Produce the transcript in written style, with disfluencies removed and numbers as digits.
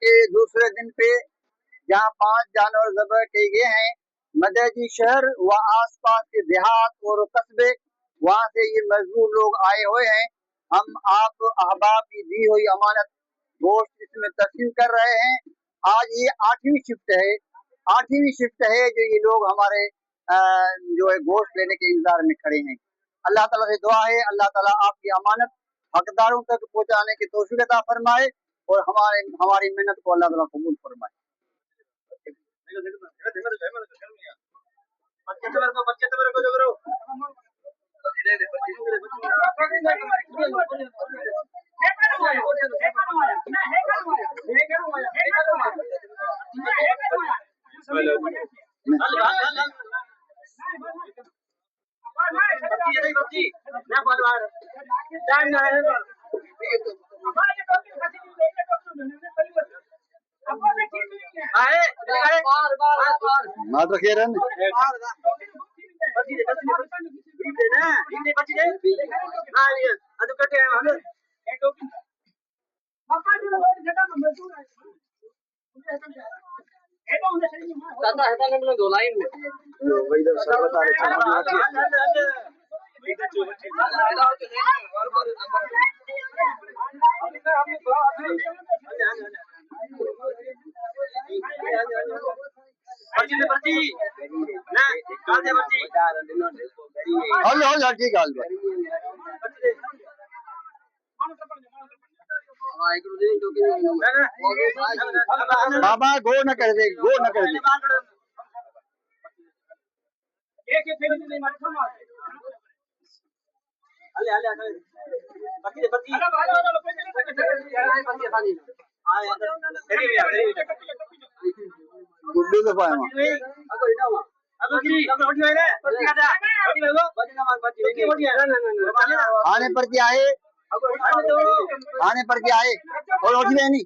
के दूसरे दिन पे जहाँ 5 जानवर ज़बह किए गए हैं, मददी शहर व आसपास के देहात और कस्बे, वहाँ से ये मजदूर लोग आए हुए हैं। हम आप अहबाब की दी हुई अमानत गोश्त इसमें तस्लीम कर रहे हैं। आज ये 8वीं शिफ्ट है जो ये लोग हमारे जो है गोश्त लेने के इंतजार में खड़े हैं। अल्लाह ताला से दुआ है, अल्लाह ताला आपकी अमानत हकदारों तक पहुँचाने की तौफीक अता फरमाए और हमारी मेहनत को अल्लाह ताला कबूल फरमाए। मात्र खेरन ठीक गाल बाबा गो न कर दे गुड्डू तो पाए आने पर क्या है और उठ गए नहीं